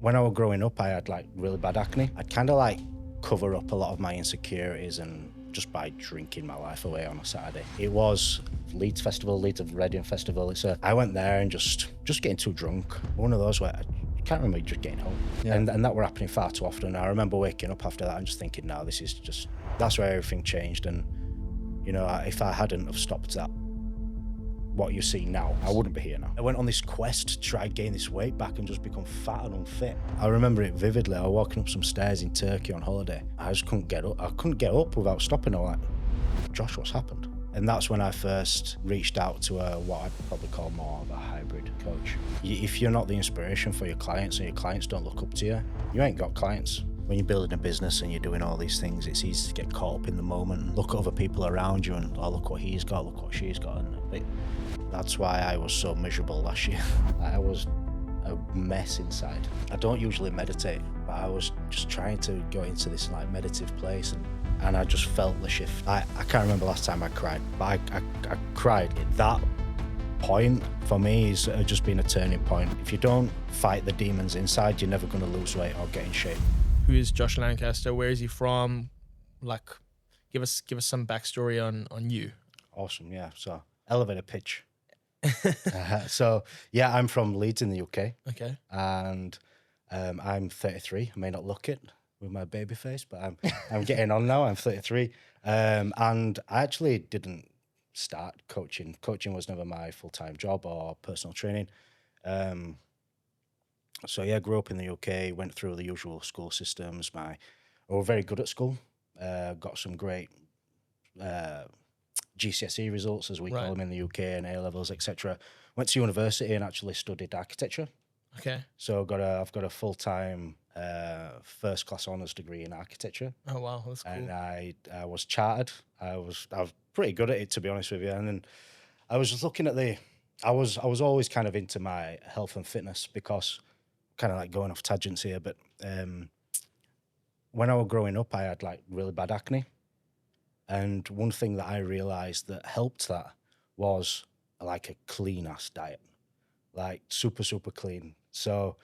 When I was growing up, I had like really bad acne. I'd kind of like cover up a lot of my insecurities and just by drinking my life away on a Saturday. It was Leeds Festival, Leeds Reading Festival. I went there and just getting too drunk. One of those where I can't remember just getting home. Yeah. And that were happening far too often. I remember waking up after that and just thinking, no, this is just, that's where everything changed. And, you know, if I hadn't have stopped that, what you see now, I wouldn't be here now. I went on this quest to try and gain this weight back and just become fat and unfit. I remember it vividly. I was walking up some stairs in Turkey on holiday. I just couldn't get up. I couldn't get up without stopping. I was like, Josh, what's happened? And that's when I first reached out to what I'd probably call more of a hybrid coach. If you're not the inspiration for your clients and your clients don't look up to you, you ain't got clients. When you're building a business and you're doing all these things, it's easy to get caught up in the moment and look at other people around you and, oh, look what he's got, look what she's got. And that's why I was so miserable last year. I was a mess inside. I don't usually meditate, but I was just trying to go into this like meditative place and I just felt the shift. I can't remember last time I cried, but I cried. That point for me has just been a turning point. If you don't fight the demons inside, you're never going to lose weight or get in shape. Who is Josh Lancaster? Where is he from? Like, give us some backstory on you. Awesome, yeah. So elevator pitch. So yeah, I'm from Leeds in the UK. Okay. And I'm 33. I may not look it with my baby face, but I'm getting on now. I'm 33. And I actually didn't start coaching. Coaching was never my full-time job or personal training. So yeah, grew up in the UK, went through the usual school systems. I was very good at school. Got some great GCSE results, as we call them in the UK, and A-levels, etc. Went to university and actually studied architecture. Okay. So I've got a full-time first class honours degree in architecture. Oh wow, that's cool. And I was chartered. I was pretty good at it, to be honest with you. And then I was just looking at I was always kind of into my health and fitness, because kind of like going off tangents here, but when I was growing up, I had like really bad acne. And one thing that I realized that helped that was like a clean ass diet, like super, super clean. So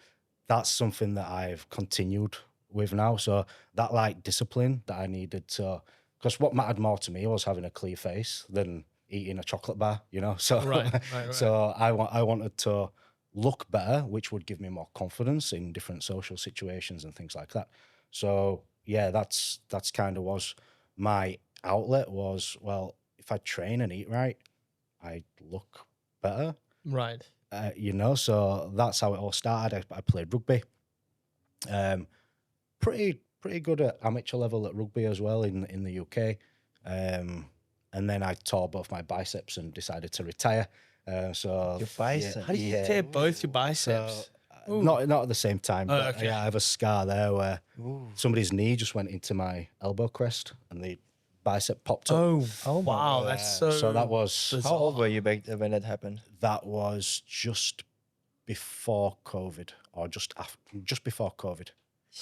that's something that I've continued with now. So that like discipline that I needed to, because what mattered more to me was having a clear face than eating a chocolate bar, you know? So, Right. so I wanted to look better, which would give me more confidence in different social situations and things like that. So yeah, that's kind of was my outlet was, well, if I train and eat right, I look better. Right. You know, so that's how it all started. I played rugby. Pretty good at amateur level at rugby as well in the UK. And then I tore both my biceps and decided to retire. So Your bicep? How do you tear both your biceps? So, not at the same time, but okay. yeah, I have a scar there where somebody's knee just went into my elbow crest and the bicep popped up. Oh wow, that's So that was How old were you back then when that happened? that was just before COVID, or just before COVID.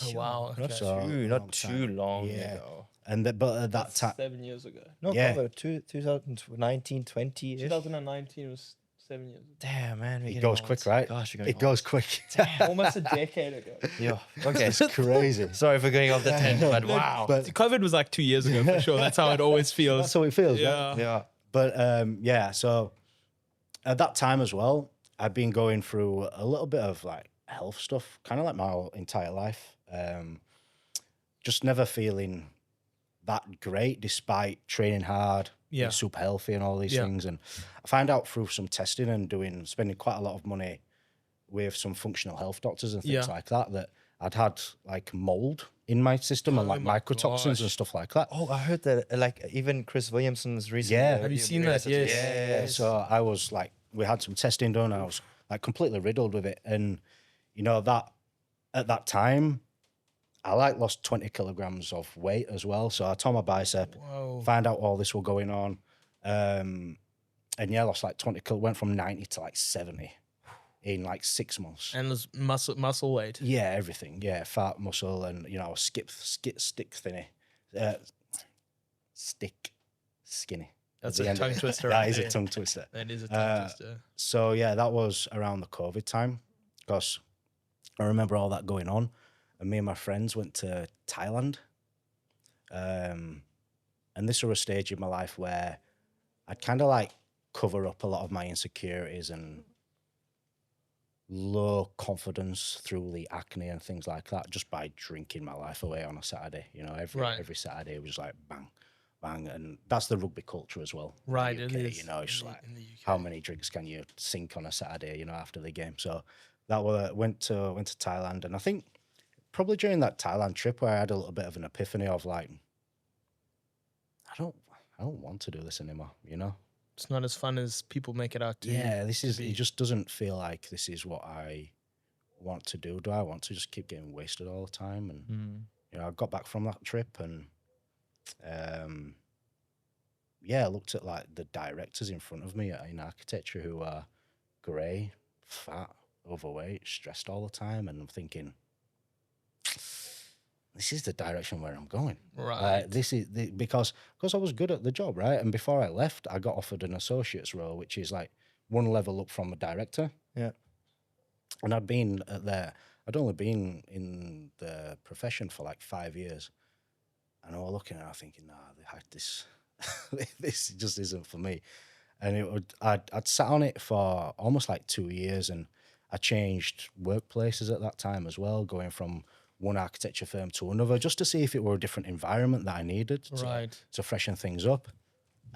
Oh wow. Okay. So Not too long Yeah. ago. And but at that time, 7 years ago. No, Yeah. probably 2019, 20 -ish. 2019 was 7 years ago. Damn, man. it goes quick, right? Gosh, you're going it goes quick. Almost a decade ago. Yeah. Okay. It's crazy. Sorry for going off the tangent, but wow. But COVID was like 2 years ago for sure. That's how it always feels. that's how it feels, right? Yeah. Yeah. But yeah, so at that time as well, I've been going through a little bit of like health stuff, kind of like my whole entire life. Just never feeling that great despite training hard, being super healthy and all these things. And I found out through some testing and spending quite a lot of money with some functional health doctors and things like that I'd had like mold in my system and like mycotoxins and stuff like that. Oh, I heard that like even Chris Williamson's recent. Yeah. Have you seen that? Yes. Yeah. So I was like, we had some testing done and I was like completely riddled with it. And, you know, that at that time, I like lost 20 kilograms of weight as well. So I tore my bicep, found out all this was going on. And yeah, lost like 20 went from 90 to like 70 in like 6 months. And there's muscle weight. Yeah, everything. Yeah, fat, muscle, and, you know, stick thinny. Stick skinny. That's a tongue twister. That is a tongue twister. That is a tongue twister. So yeah, that was around the COVID time, because I remember all that going on, and me and my friends went to Thailand. And this was a stage in my life where I'd kind of like cover up a lot of my insecurities and low confidence through the acne and things like that just by drinking my life away on a Saturday. You know, every Saturday it was like bang, bang, and that's the rugby culture as well. in the Right, UK, it is. You know, it's like in the UK. how many drinks can you sink on a Saturday? You know, after the game. So that went to Thailand, and I think probably during that Thailand trip where I had a little bit of an epiphany of like, I don't want to do this anymore. You know. It's not as fun as people make it out to. Yeah, this is. be. It just doesn't feel like this is what I want to do. Do I want to just keep getting wasted all the time? And you know, I got back from that trip, and yeah, I looked at like the directors in front of me in architecture who are grey, fat, overweight, stressed all the time, and I'm thinking, this is the direction where I'm going. Right. This is because I was good at the job, right? And before I left, I got offered an associate's role, which is like one level up from a director. Yeah. And I'd only been in the profession for like 5 years. And I was looking at it thinking, nah, this this just isn't for me. And I'd sat on it for almost like 2 years, and I changed workplaces at that time as well, going from one architecture firm to another, just to see if it were a different environment that I needed to freshen things up.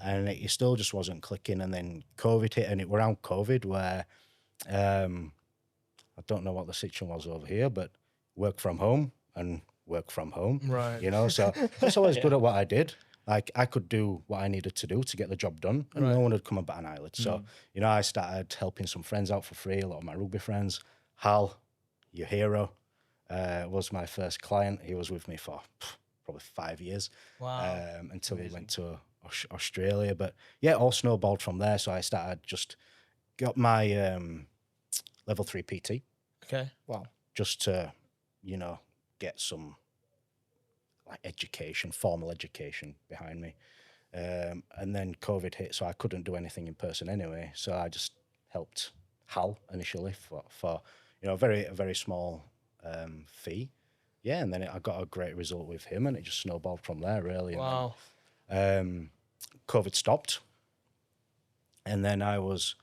And it still just wasn't clicking. And then COVID hit, and it were around COVID where I don't know what the situation was over here, but work from home and work from home. Right. You know, so I was always good at what I did. Like I could do what I needed to do to get the job done, and no one would come and bat an eyelid. So, you know, I started helping some friends out for free, a lot of my rugby friends. Hal, your hero, was my first client. He was with me for probably 5 years. Wow. Until we went to Australia. But yeah, all snowballed from there. So I got my level 3 PT. Okay. Wow. Just to, you know, get some like formal education behind me. And then COVID hit, so I couldn't do anything in person anyway. So I just helped Hal initially for you know, a very small fee. Yeah, and then I got a great result with him, and it just snowballed from there, really. Wow. And then, COVID stopped, and then I was,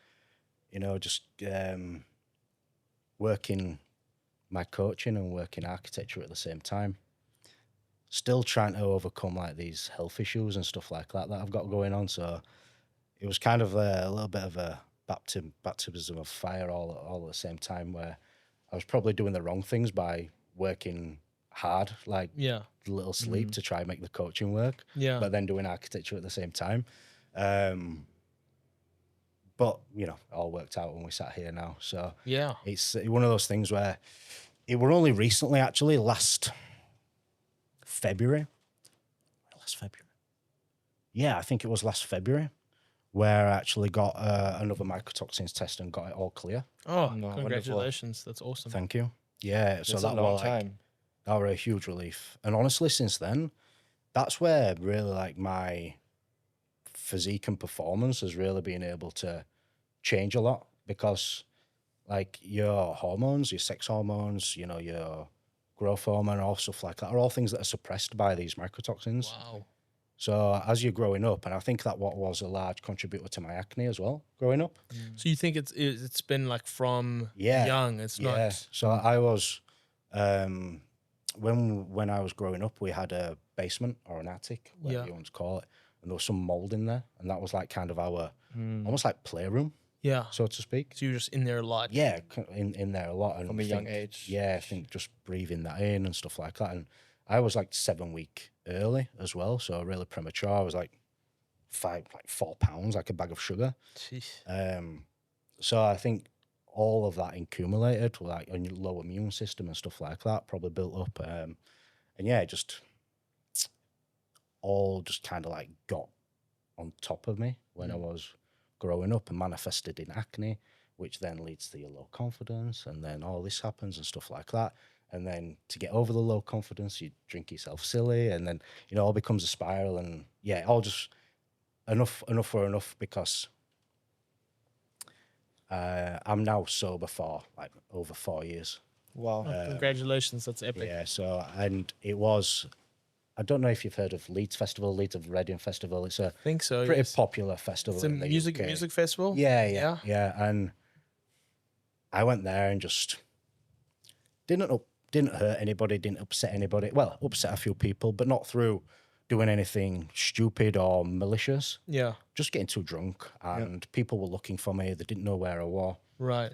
you know, just working my coaching and working architecture at the same time. Still trying to overcome like these health issues and stuff like that I've got going on. So it was kind of a little bit of a baptism of fire all at the same time, where I was probably doing the wrong things by working hard, like little sleep to try and make the coaching work, but then doing architecture at the same time. But you know, it all worked out when we sat here now. So it's one of those things where it were only recently, actually, last February. Yeah, I think it was last February where I actually got another mycotoxins test and got it all clear. Oh, No, congratulations. That's awesome. Thank you. Yeah, so That's that a long was like, time. that were a huge relief. And honestly, since then, that's where really like my physique and performance has really been able to change a lot, because like your hormones, your sex hormones, you know, your growth hormone, all stuff like that are all things that are suppressed by these mycotoxins. Wow. So as you're growing up, and I think that what was a large contributor to my acne as well, growing up. So you think it's been like from young? It's Yeah. not. So I was, when I was growing up, we had a basement or an attic, whatever you want to call it, and there was some mold in there, and that was like kind of our almost like playroom, so to speak. So you're just in there a lot. Yeah, in there a lot, and From a young age. Yeah, I think just breathing that in and stuff like that. And I was like 7 week early as well, so really premature. I was like 4 pounds, like a bag of sugar. Jeez. So I think all of that accumulated, like a low immune system and stuff like that, probably built up. And yeah, just all just kind of like got on top of me when I was growing up and manifested in acne, which then leads to your low confidence, and then all this happens and stuff like that. And then to get over the low confidence, you drink yourself silly, and then, you know, it all becomes a spiral. And yeah, all just enough for enough, because I'm now sober for like over 4 years. Wow. Oh, congratulations, that's epic. Yeah, so, and it was, I don't know if you've heard of Leeds Festival, Leeds of Reading Festival. It's a I think so. pretty Yes. popular festival. It's a in the music UK. festival. Yeah. And I went there and just didn't hurt anybody, didn't upset anybody. Well, upset a few people, but not through doing anything stupid or malicious. Yeah. Just getting too drunk, and people were looking for me. They didn't know where I was. Right.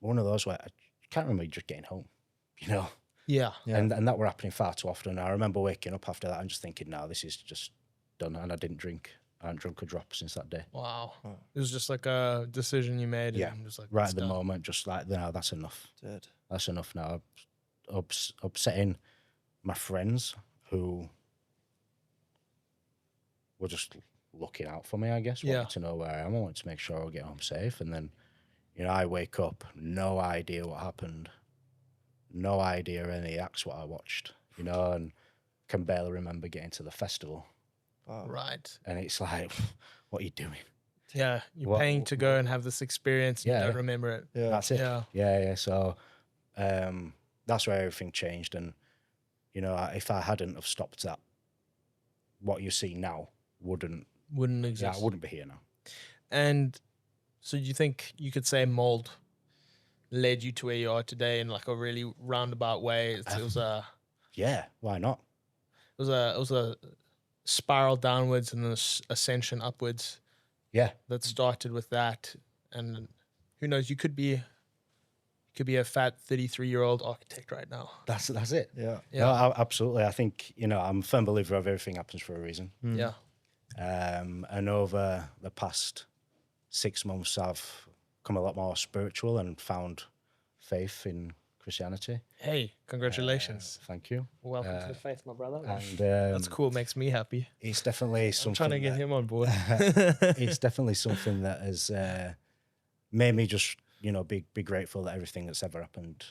One of those where I can't remember just getting home, you know. Yeah. And that were happening far too often. I remember waking up after that and just thinking, "No, this is just done." And I didn't drink. I haven't drunk a drop since that day. Wow. It was just like a decision you made. Yeah, And just like, right let's at the go. moment, just like, no, that's enough. Dead. That's enough now. Upsetting my friends who were just looking out for me, I guess. Yeah. Wanting to know where I am. I wanted to make sure I'll get home safe. And then, you know, I wake up, no idea what happened. No idea any acts what I watched, you know, and can barely remember getting to the festival. Wow. Right. And it's like, what are you doing? Yeah. You're What- paying to go and have this experience. And Yeah. you don't remember it. Yeah. That's it. Yeah. Yeah. So that's where everything changed. And, you know, if I hadn't have stopped that, what you see now wouldn't Exist. Yeah, I wouldn't be here now. And so you think you could say mold led you to where you are today in like a really roundabout way? It was a Yeah, why not? it was a spiral downwards and then ascension upwards Yeah, that started with that. And who knows, you could be a fat 33-year-old architect right now. that's it. Yeah. Yeah. No, absolutely. I think, you know, I'm a firm believer of everything happens for a reason. Yeah. And over the past 6 months, I've become a lot more spiritual and found faith in Christianity. Hey, congratulations. Thank you. Welcome to the faith, my brother. And That's cool. Makes me happy. it's definitely something. I'm trying to get him on board. It's definitely something that has made me just, you know, be grateful that everything that's ever happened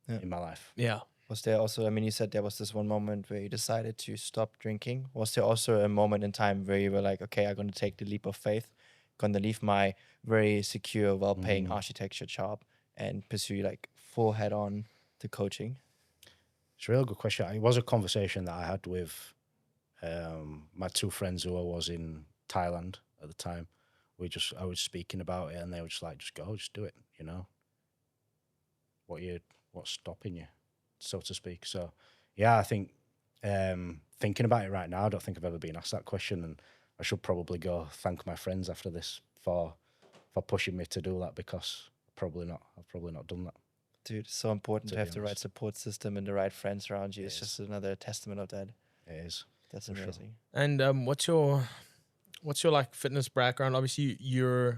in my life. Yeah. Was there also, I mean, you said there was this one moment where you decided to stop drinking. Was there also a moment in time where you were like, okay, I'm going to take the leap of faith, going to leave my very secure, well-paying architecture job and pursue like full head-on to coaching? It's a real good question. It was a conversation that I had with my two friends who I was in Thailand at the time. I was speaking about it, and they were just like, "Just go, just do it." You know, what's stopping you, so to speak. So, yeah, I think thinking about it right now, I don't think I've ever been asked that question, and I should probably go thank my friends after this for pushing me to do that, because I've probably not done that. Dude, it's so important to be have the right honest. support system and the right friends around you. It's It just another testament of that. It is. That's For sure. amazing. And what's your like fitness background? Obviously, you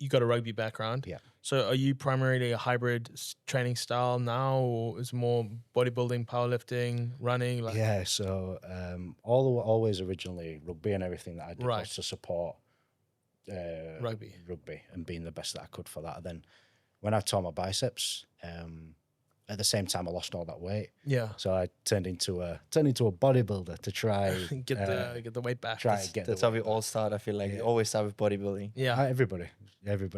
got a rugby background. Yeah. So are you primarily a hybrid training style now, or is it more bodybuilding, powerlifting, running? Like, Yeah, so always originally rugby, and everything that I did Right. was to support Rugby. and being the best that I could for that. And then when I tore my biceps, at the same time I lost all that weight, Yeah. so I turned into a bodybuilder to try Get the weight back. try and get That's the how we all start. I feel like we always start with bodybuilding. Yeah. everybody,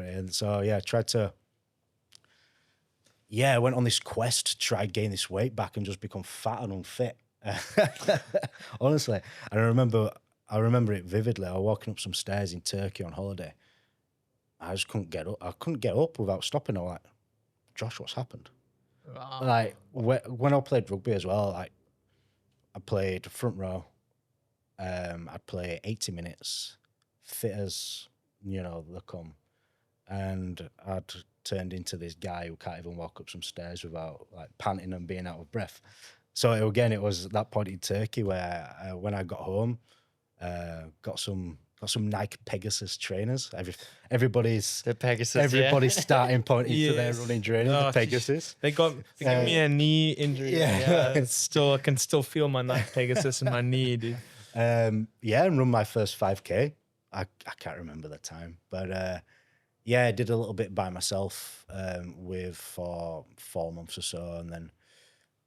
and so yeah, tried to. Yeah, I went on this quest to try and gain this weight back and just become fat and unfit. Honestly, and I remember it vividly. I was walking up some stairs in Turkey on holiday. I just couldn't get up. I couldn't get up without stopping. I was like, Josh, what's happened? Wow. Like when I played rugby as well, like I played front row. I'd play 80 minutes, fit as, you know, they come. And I'd turned into this guy who can't even walk up some stairs without like panting and being out of breath. So it was that point in Turkey where when I got home, got some Nike Pegasus trainers. Everybody's The Pegasus. everybody's starting point into their Yes. running trainers. Oh, The Pegasus. They gave me a knee injury. yeah. I can still feel my Nike Pegasus in my knee, dude. Yeah, and run my first 5K. I can't remember the time, but yeah, I did a little bit by myself for 4 months or so, and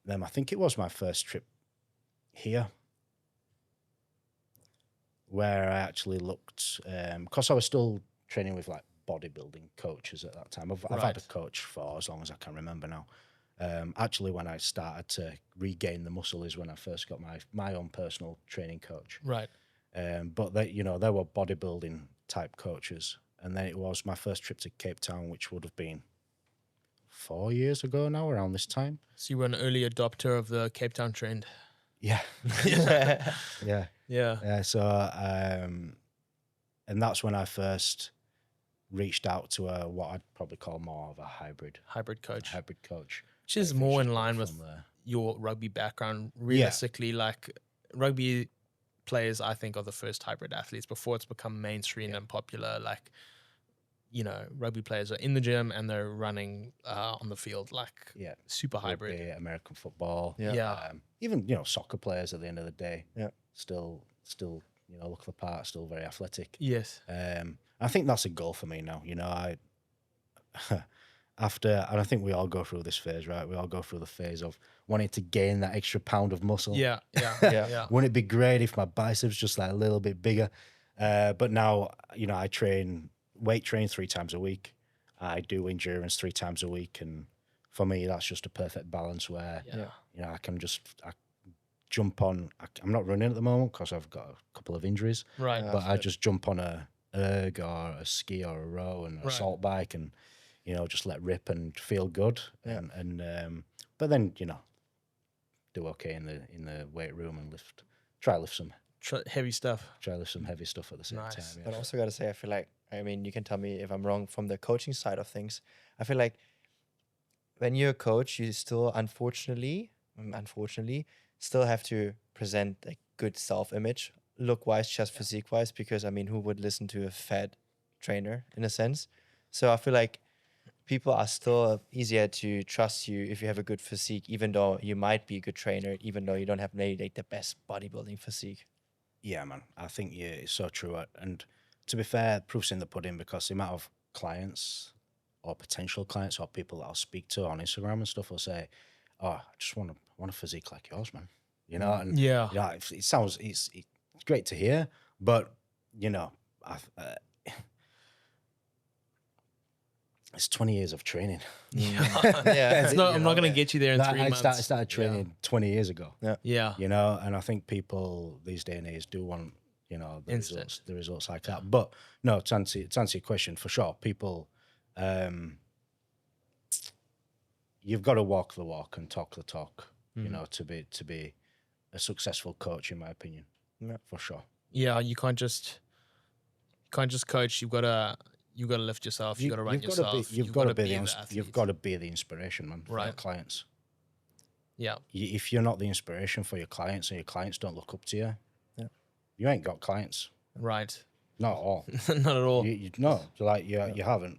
then I think it was my first trip here where I actually looked, because I was still training with like bodybuilding coaches at that time. I've had a coach for as long as I can remember now. Actually, when I started to regain the muscle is when I first got my own personal training coach. Right. But they, you know, they were bodybuilding type coaches. And then it was my first trip to Cape Town, which would have been 4 years ago now, around this time. So you were an early adopter of the Cape Town trend. Yeah. Yeah. Yeah. So, and that's when I first reached out to what I'd probably call more of a hybrid coach. Which is Like, more in just line from with there. your rugby background. Realistically, like rugby players, I think, are the first hybrid athletes before it's become mainstream and popular. Like, you know, rugby players are in the gym and they're running on the field, like super hybrid. Rugby, American football. Yeah. Even, you know, soccer players at the end of the day. Yeah. Still, you know, look the part, still very athletic. Yes. I think that's a goal for me now. You know, and I think we all go through this phase, right? We all go through the phase of wanting to gain that extra pound of muscle. Yeah. Wouldn't it be great if my biceps just like a little bit bigger? But now, you know, I weight train 3 times a week. I do endurance 3 times a week. And for me, that's just a perfect balance where, you know, I can jump on. I'm not running at the moment because I've got a couple of injuries. Right. But I just jump on a erg or a ski or a row and a assault bike and, you know, just let rip and feel good. But then, you know, do okay in the weight room and try to lift some heavy stuff. Try to lift some heavy stuff at the same time. Yeah. But also got to say, I feel like, I mean, you can tell me if I'm wrong from the coaching side of things. I feel like when you're a coach, you still, unfortunately, still have to present a good self-image, look-wise, just physique-wise, because, I mean, who would listen to a fat trainer in a sense? So I feel like people are still easier to trust you if you have a good physique, even though you might be a good trainer, even though you don't have maybe like the best bodybuilding physique. Yeah, man. I think it's so true. And to be fair, proof's in the pudding because the amount of clients or potential clients or people that I'll speak to on Instagram and stuff will say, "Oh, I just want a physique like yours, man." You know, and it sounds it's great to hear, but you know, it's 20 years of training. I'm not going to get you there in 3 months. I started training 20 years ago. Yeah. You know, and I think people these day and age do want, you know, the results like that. But no, to answer your question, for sure, people, you've got to walk the walk and talk the talk, you know, to be a successful coach, in my opinion. Yeah, for sure. Yeah, you can't just coach. You've got to lift yourself. You've got to run yourself. You've got to be the inspiration, man, for your clients. Yeah. If you're not the inspiration for your clients and your clients don't look up to you, you ain't got clients. Right. Not at all. Not at all. You haven't.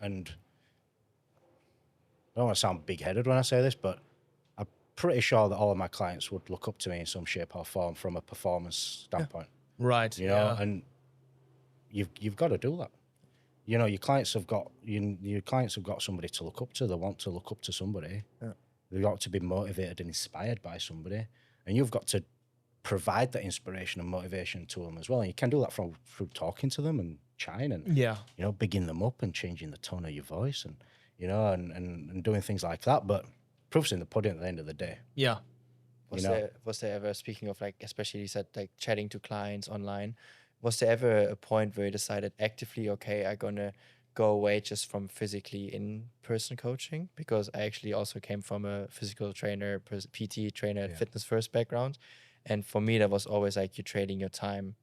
And I don't want to sound big-headed when I say this, but I'm pretty sure that all of my clients would look up to me in some shape or form from a performance standpoint. Right. You know, and you've got to do that. You know, your clients have got somebody to look up to. They want to look up to somebody. Yeah. They've got to be motivated and inspired by somebody, and you've got to provide that inspiration and motivation to them as well. And you can do that through talking to them and chatting and you know, bigging them up and changing the tone of your voice and you know and doing things like that. But proof's in the pudding at the end of the day. Yeah. Was there ever, speaking of like, especially you said like chatting to clients online, was there ever a point where you decided actively, okay, I'm gonna go away just from physically in-person coaching? Because I actually also came from a physical trainer, PT trainer, fitness first background. And for me, that was always like you're trading your time,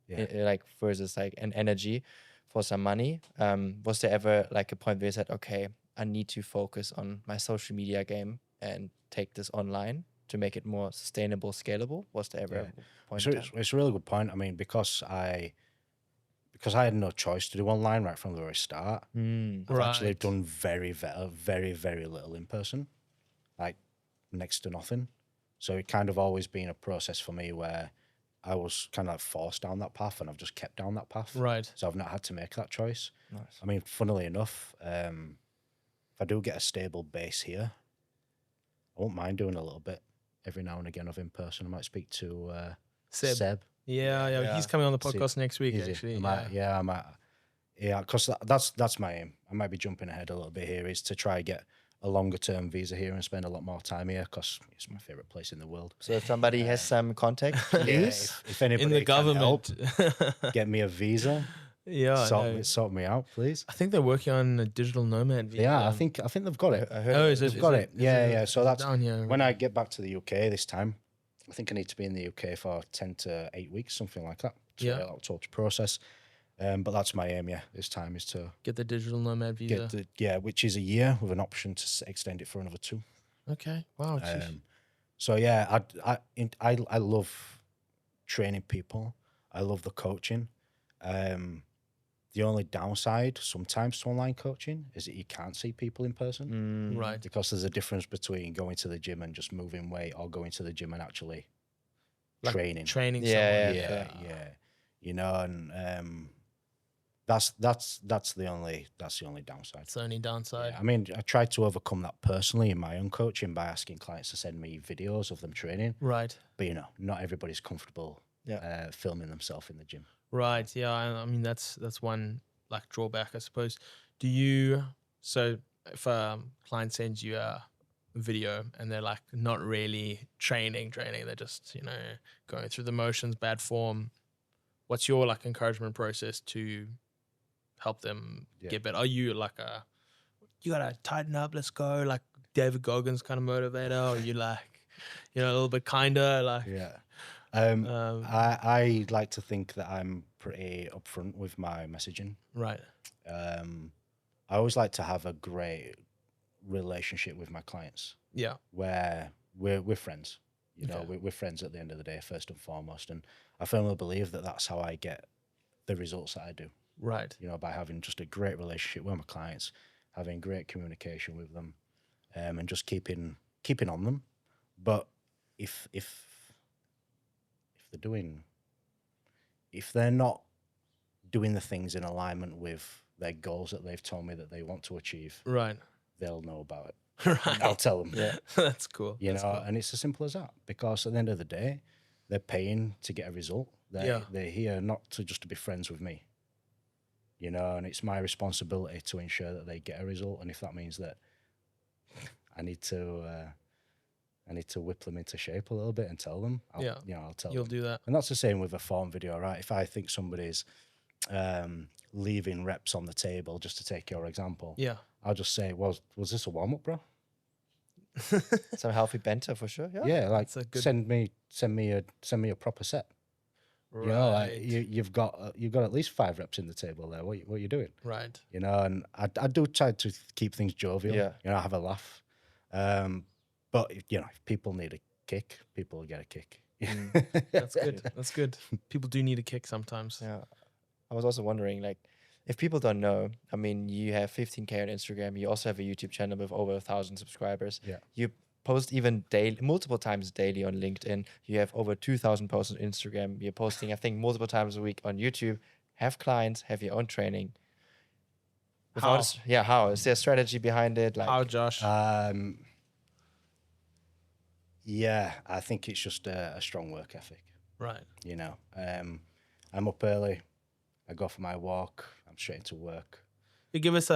like versus like an energy for some money. Was there ever like a point where you said, okay, I need to focus on my social media game and take this online to make it more sustainable, scalable? Was there ever a point? So it's a really good point. I mean, because I had no choice to do online right from the very start. I've actually done very, very, very little in person, like next to nothing. So it kind of always been a process for me where I was kind of like forced down that path and I've just kept down that path. Right. So I've not had to make that choice. Nice. I mean, funnily enough, if I do get a stable base here, I won't mind doing a little bit every now and again of in person. I might speak to Seb. Yeah, he's coming on the podcast next week, actually. I might Yeah, because that's my aim. I might be jumping ahead a little bit here. Is to try get a longer term visa here and spend a lot more time here because it's my favorite place in the world. So if somebody has some contact, Yeah, please. if anybody in the can help, government. get me a visa. Yeah, Sort me out, please. I think they're working on a digital nomad visa. Yeah, I think they've got it. I heard Oh, of is it. it? They've got it. Yeah. So that's down here. when I get back to the UK this time. I think I need to be in the UK for 10 to 8 weeks, something like that. So Yeah. that'll to process. But that's my aim. Yeah, this time is to Get the digital nomad visa. which is a year with an option to extend it for another 2. Okay. Wow. Jeez. So yeah, I love training people. I love the coaching. The only downside sometimes to online coaching is that you can't see people in person. Right. Because there's a difference between going to the gym and just moving weight or going to the gym and actually Like training. Training Yeah, someone. Yeah. You know, and that's the only downside. It's the only downside. Yeah, I mean, I tried to overcome that personally in my own coaching by asking clients to send me videos of them training. Right. But not everybody's comfortable filming themselves in the gym. Right. Yeah. I mean, that's one like drawback, I suppose. Do you? So if a client sends you a video and they're like not really training, they're just going through the motions, bad form. What's your like encouragement process to help them get better? Are you like you gotta tighten up, let's go, like David Goggins kind of motivator, or you like a little bit kinder like? Yeah. I like to think that I'm pretty upfront with my messaging. Right. I always like to have a great relationship with my clients. Yeah. Where we're friends. We're friends at the end of the day, first and foremost. And I firmly believe that that's how I get the results that I do. Right. By having just a great relationship with my clients, having great communication with them, and just keeping on them. But if they're not doing the things in alignment with their goals that they've told me that they want to achieve, right, they'll know about it. Right. I'll tell them. Yeah. That's cool. That's cool. And it's as simple as that. Because at the end of the day, they're paying to get a result. They're here not to just to be friends with me. And it's my responsibility to ensure that they get a result. And if that means that I need to whip them into shape a little bit and tell them, I'll tell them. You'll do that. And that's the same with a form video, right? If I think somebody's leaving reps on the table, just to take your example, I'll just say, was this a warm-up, bro? Some healthy banter for sure. Yeah, like send me a proper set. Right. You've got at least 5 reps in the table there. What are you doing? Right. And I do try to keep things jovial. Yeah. Have a laugh. But if people need a kick, people will get a kick. That's good. That's good. People do need a kick sometimes. Yeah. I was also wondering, like, if people don't know, I mean, you have 15K on Instagram. You also have a YouTube channel with over 1,000 subscribers. Yeah. You post even multiple times daily on LinkedIn. You have over 2,000 posts on Instagram. You're posting, I think, multiple times a week on YouTube. Have clients, have your own training. How? How? Is there a strategy behind it? Like, How, Josh? Yeah, I think it's just a strong work ethic. Right. I'm up early. I go for my walk. I'm straight into work. You give us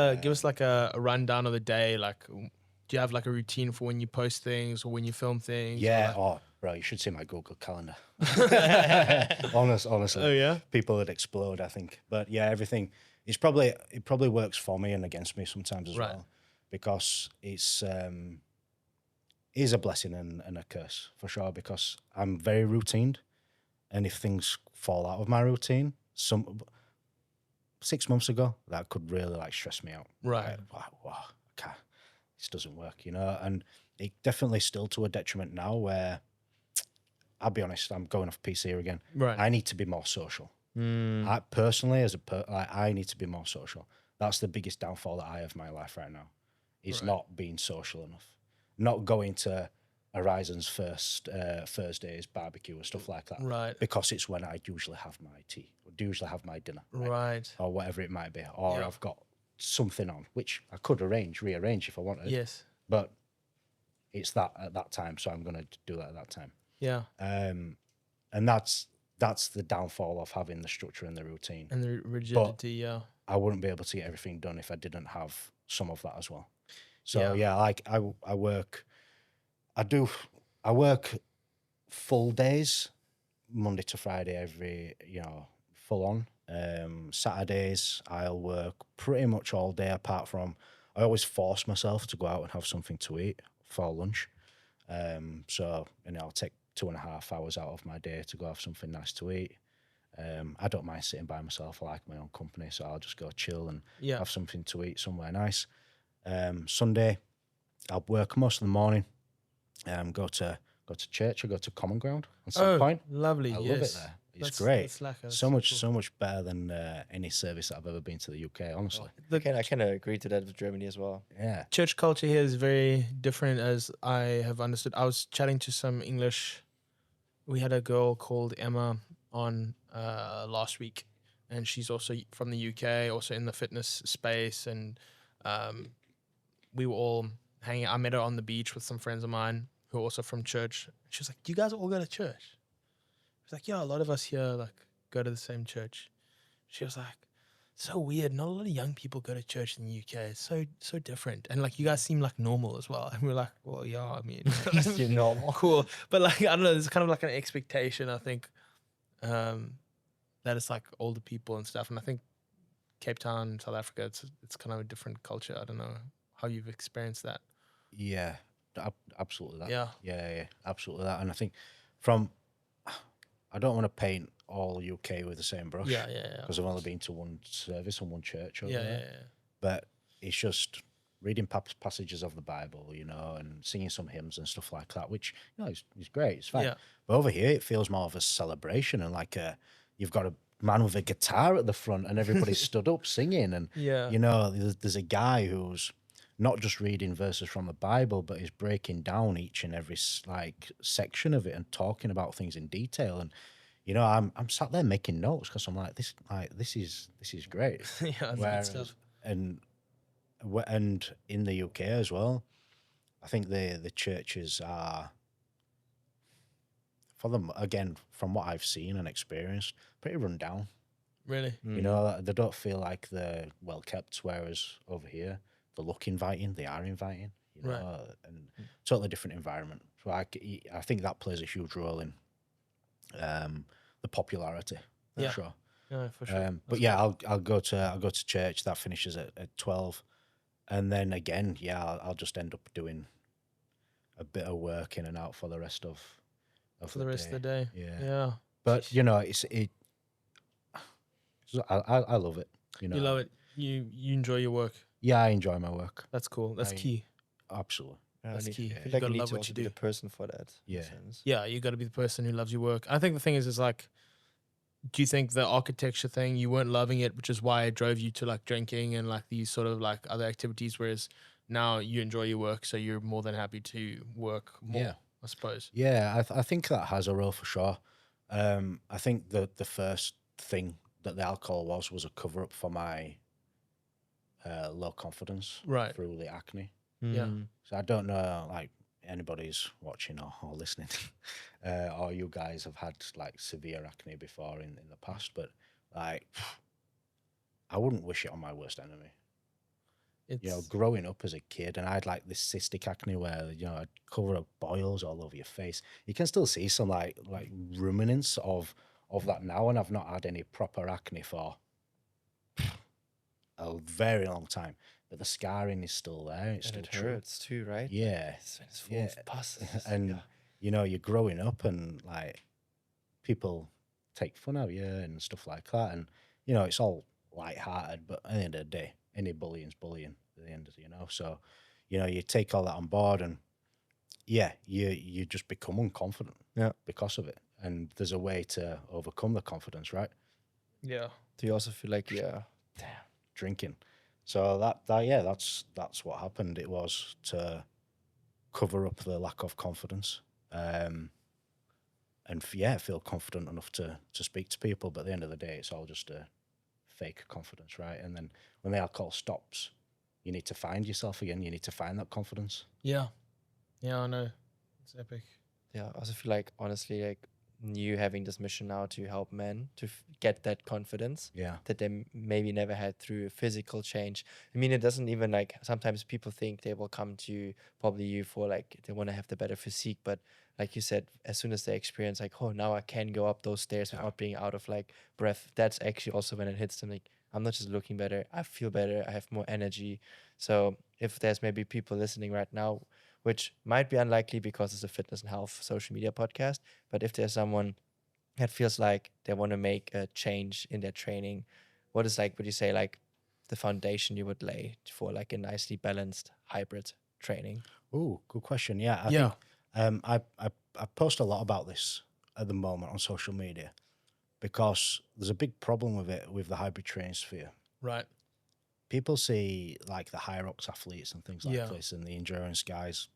like a rundown of the day. Like, do you have like a routine for when you post things or when you film things? Yeah. Bro, you should see my Google Calendar. Honestly. Oh yeah. People would explode, I think. But yeah, everything. It probably works for me and against me sometimes as well, because it's is a blessing and a curse for sure. Because I'm very routined, and if things fall out of my routine, 6 months ago, that could really like stress me out. Right. Wow, okay, this doesn't work, and it definitely still to a detriment now where, I'll be honest, I'm going off PC here again. Right. I need to be more social. I personally, I need to be more social. That's the biggest downfall that I have in my life right now. Is not being social enough. Not going to Horizon's first Thursdays barbecue and stuff like that. Right. Because it's when I usually have my tea, or usually have my dinner. Right. Or whatever it might be. Or I've got something on, which I could rearrange if I wanted. Yes. But it's that at that time, so I'm going to do that at that time. Yeah. And that's the downfall of having the structure and the routine. And the rigidity, I wouldn't be able to get everything done if I didn't have some of that as well. So yeah, like I work full days, Monday to Friday, every, full on. Saturdays I'll work pretty much all day, apart from I always force myself to go out and have something to eat for lunch. So, I'll take 2.5 hours out of my day to go have something nice to eat. I don't mind sitting by myself. I like my own company, so I'll just go chill and have something to eat somewhere nice. Sunday, I'll work most of the morning. Go to church. I go to Common Ground on South Point. Lovely. I love it there. It's great. So much better than any service that I've ever been to the UK. Honestly, I can agree to that with Germany as well. yeah. Church culture here is very different, as I have understood. I was chatting to some English. We had a girl called Emma on last week, and she's also from the UK, also in the fitness space, and we were all hanging. I met her on the beach with some friends of mine who are also from church. She was like, "Do you guys all go to church?" I was like, "Yeah, a lot of us here like go to the same church." She was like, "So weird. Not a lot of young people go to church in the UK. It's so different. And like you guys seem like normal as well." And we're like, "Well, yeah, I mean, You're normal. cool." But like I don't know, there's kind of like an expectation, I think, that it's like older people and stuff. And I think Cape Town, South Africa, it's kind of a different culture. I don't know how you've experienced that. Yeah, absolutely that. Yeah. Absolutely that. And I think I don't want to paint all UK with the same brush. Yeah. Because I've only been to one service and one church over Yeah. there. But it's just reading passages of the Bible, and singing some hymns and stuff like that, which, is great. It's fine. Yeah. But over here, it feels more of a celebration, and like you've got a man with a guitar at the front and everybody's stood up singing. And, there's a guy who's not just reading verses from the Bible, but is breaking down each and every section of it and talking about things in detail. And I'm sat there making notes because I'm like, this is great. Yeah, that's good stuff. And in the UK as well, I think the churches are, for them, again, from what I've seen and experienced, pretty run down. Really? They don't feel like they're well kept, whereas over here they look inviting, they are inviting, Right. And totally different environment. So I think that plays a huge role in the popularity, for sure. Yeah, for sure. But yeah, I'll go to church. That finishes at 12, and then again, I'll just end up doing a bit of work in and out for the rest of the rest of the day. Yeah. But I love it. You love it. You enjoy your work. Yeah, I enjoy my work. That's cool. That's key. Absolutely. That's key. I You feel like gotta you need love to what also you be do. the person for that. in a Yeah. sense. Yeah, you got to be the person who loves your work. I think the thing is like, do you think the architecture thing, you weren't loving it, which is why it drove you to like drinking and like these sort of like other activities, whereas now you enjoy your work, so you're more than happy to work more, I suppose. Yeah, I think that has a role for sure. I think the first thing that the alcohol was a cover up for my low confidence through the acne. Yeah. So I don't know, like, anybody's watching or listening, or you guys have had like severe acne before in the past, but like, I wouldn't wish it on my worst enemy. Growing up as a kid, and I had like this cystic acne where I'd cover up boils all over your face. You can still see some like remnants of that now, and I've not had any proper acne for a very long time. But the scarring is still there. It's And still it true. hurts too, right? Yeah, It's full of pus. and you're growing up, and like people take fun of you and stuff like that, and it's all light-hearted. But at the end of the day, any bullying's bullying at the end of so you take all that on board, and you just become unconfident because of it, and there's a way to overcome the confidence, right? Yeah. Do you also feel like Drinking. So that's what happened. It was to cover up the lack of confidence, and feel confident enough to speak to people. But at the end of the day, it's all just a fake confidence, right? And then when the alcohol stops, you need to find yourself again. You need to find that confidence. Yeah, I know. It's epic. Yeah, I also feel like, honestly, like you having this mission now to help men to get that confidence Yeah. that they maybe never had through physical change. I mean, it doesn't even like, sometimes people think they will come to probably you for like, they want to have the better physique, but like you said, as soon as they experience like, oh, now I can go up those stairs without being out of like breath, that's actually also when it hits them like, I'm not just looking better, I feel better, I have more energy. So if there's maybe people listening right now, which might be unlikely because it's a fitness and health social media podcast, but if there's someone that feels like they want to make a change in their training, what is like, would you say like the foundation you would lay for like a nicely balanced hybrid training? Ooh, good question. Yeah, I think I post a lot about this at the moment on social media because there's a big problem with it with the hybrid training sphere. Right. People see like the high rocks athletes and things like this and the endurance guys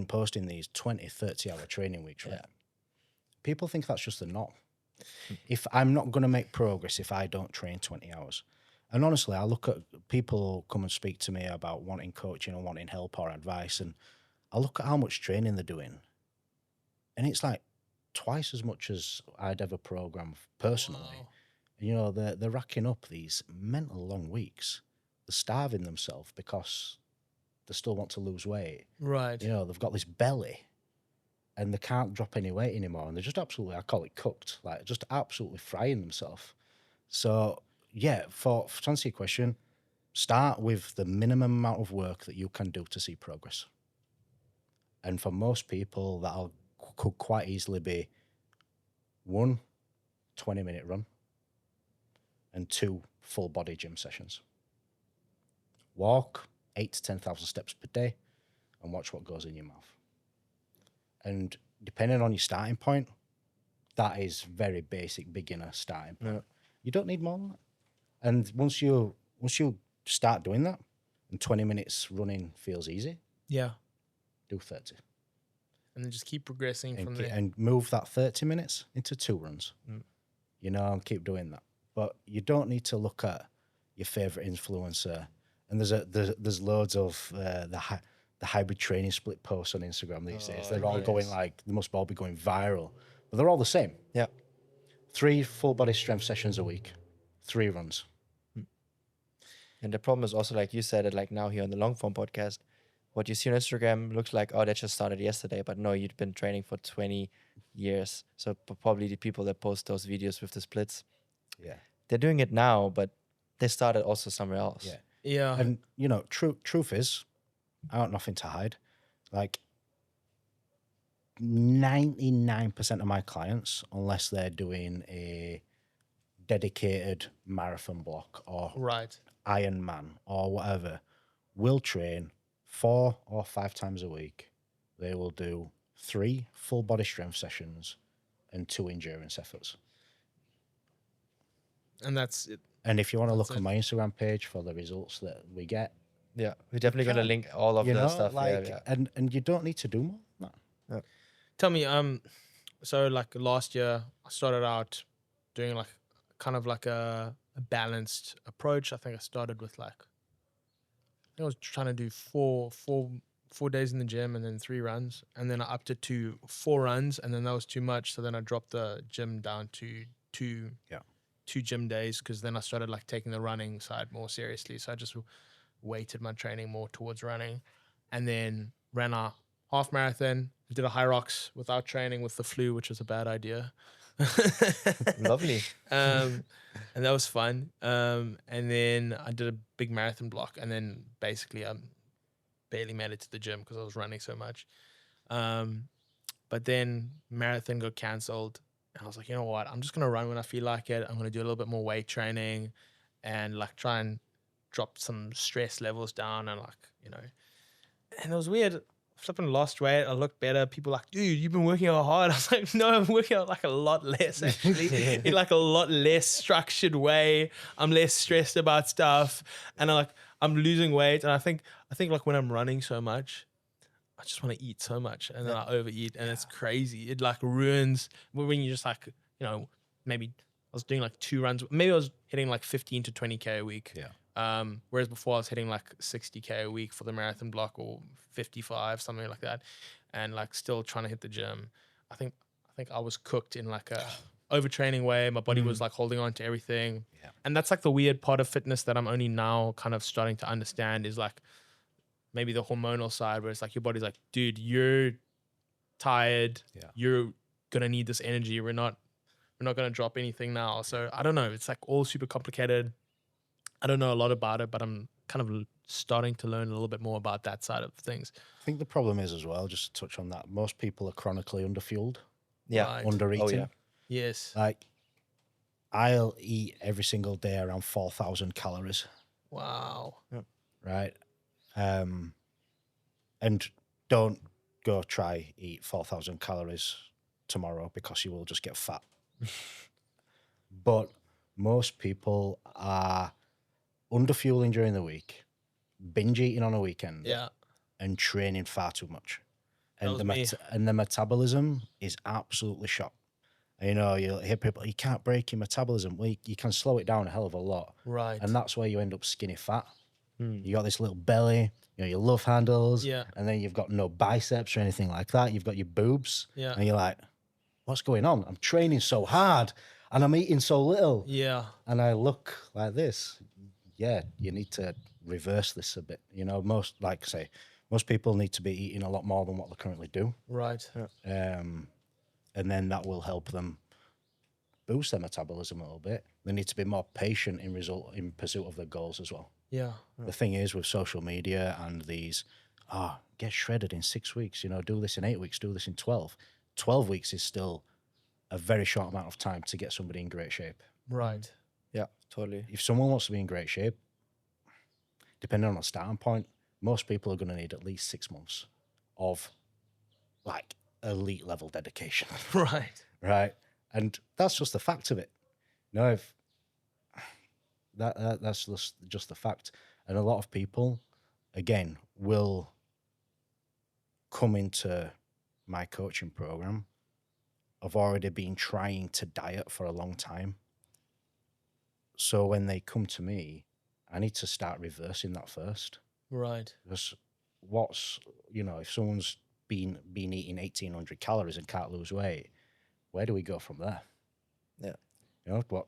posting these 20, 30-hour training weeks, right? Yeah. People think that's just the norm. If I'm not going to make progress if I don't train 20 hours. And honestly, I look at people come and speak to me about wanting coaching or wanting help or advice, and I look at how much training they're doing, and it's like twice as much as I'd ever program personally. Wow. You know, they're racking up these mental long weeks. They're starving themselves because they still want to lose weight. Right. You know, they've got this belly and they can't drop any weight anymore. And they're just absolutely, I call it cooked, like just absolutely frying themselves. So yeah, to answer your question, start with the minimum amount of work that you can do to see progress. And for most people, could quite easily be 1 20-minute run and 2 full body gym sessions. Walk 8 to 10,000 steps per day and watch what goes in your mouth. And depending on your starting point, that is very basic beginner starting point. Yeah. You don't need more than that. And once you start doing that, and 20 minutes running feels easy, Yeah. do 30. And then just keep progressing from there. And move that 30 minutes into 2 runs. You know, and keep doing that. But you don't need to look at your favorite influencer. And there's loads of the hybrid training split posts on Instagram these days. They're all going like, they must all be going viral. But they're all the same. Yeah. 3 full body strength sessions a week, 3 runs. And the problem is also, like you said, it like now here on the long form podcast, what you see on Instagram looks like, oh, that just started yesterday. But no, you've been training for 20 years. So probably the people that post those videos with the splits, they're doing it now, but they started also somewhere else. Yeah. Yeah. And, you know, truth is, I got nothing to hide. Like, 99% of my clients, unless they're doing a dedicated marathon block or Right. Ironman or whatever, will train 4 or 5 times a week. They will do 3 full body strength sessions and 2 endurance efforts. And that's it. And if you want to look That's on my Instagram page for the results that we get, Yeah. We're definitely going to link all of the stuff. like, yeah. And you don't need to do more than that. Tell me, so like last year I started out doing like kind of like a balanced approach. I think I started with like, I was trying to do four days in the gym and then 3 runs, and then I upped it to 4 runs, and then that was too much. So then I dropped the gym down to 2 gym days, because then I started like taking the running side more seriously. So I just weighted my training more towards running, and then ran a half marathon. Did a high rocks without training with the flu, which was a bad idea. Lovely. And that was fun. And then I did a big marathon block, and then basically I barely made it to the gym because I was running so much. But then marathon got cancelled, and I was like, you know what? I'm just gonna run when I feel like it. I'm gonna do a little bit more weight training, and like try and drop some stress levels down, and like, you know. And it was weird. Flipping lost weight, I looked better. People like, dude, you've been working out hard. I was like, no, I'm working out like a lot less, actually, in like a lot less structured way. I'm less stressed about stuff, and I'm losing weight. And I think like when I'm running so much, I just want to eat so much, and then I overeat, and it's crazy. It like ruins when you just like, you know, maybe I was doing like 2 runs, maybe I was hitting like 15 to 20K a week. Yeah. Whereas before I was hitting like 60K a week for the marathon block, or 55, something like that, and like still trying to hit the gym. I think think I was cooked in like a overtraining way. My body was like holding on to everything. Yeah. And that's like the weird part of fitness that I'm only now kind of starting to understand is like maybe the hormonal side where it's like your body's like, dude, you're tired. Yeah. You're going to need this energy. We're not going to drop anything now. So I don't know. It's like all super complicated. I don't know a lot about it, but I'm kind of starting to learn a little bit more about that side of things. I think the problem is as well, just to touch on that, most people are chronically underfueled, Yeah. Right. under-eating. Oh, yeah. Yes. Like, I'll eat every single day around 4,000 calories, Wow. right? And don't go try eat 4,000 calories tomorrow because you will just get fat. But most people are underfueling during the week, binge eating on a weekend, Yeah. and training far too much. That was me. And the metabolism is absolutely shot. You know, you'll hear people, you can't break your metabolism. Well, you can slow it down a hell of a lot. Right. And that's where you end up skinny fat. You got this little belly, you know, your love handles, Yeah. and then you've got no biceps or anything like that. You've got your boobs, Yeah. and you're like, what's going on? I'm training so hard and I'm eating so little. Yeah. And I look like this. Yeah, you need to reverse this a bit. You know, most people need to be eating a lot more than what they currently do. Right. And then that will help them boost their metabolism a little bit. They need to be more patient in pursuit of their goals as well. Yeah. The thing is with social media and these, get shredded in 6 weeks, you know, do this in 8 weeks, do this in 12. 12 weeks is still a very short amount of time to get somebody in great shape. Right. Yeah, totally. If someone wants to be in great shape, depending on the starting point, most people are going to need at least 6 months of like elite level dedication. Right. Right. And that's just the fact of it. No, if that's just the fact. And a lot of people, again, will come into my coaching program. I've already been trying to diet for a long time. So when they come to me, I need to start reversing that first. Right. Because if someone's been eating 1,800 calories and can't lose weight, where do we go from there? Yeah. You know, what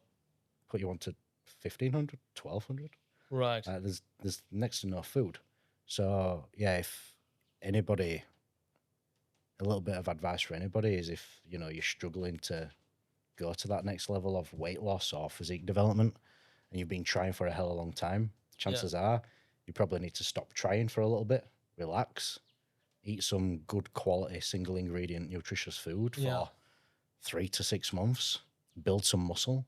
put you on to 1,500, 1,200? Right. There's next to no food. So yeah, if anybody, a little bit of advice for anybody is if, you know, you're struggling to go to that next level of weight loss or physique development and you've been trying for a hell of a long time, chances are you probably need to stop trying for a little bit, relax, eat some good quality single ingredient nutritious food for 3 to 6 months, build some muscle.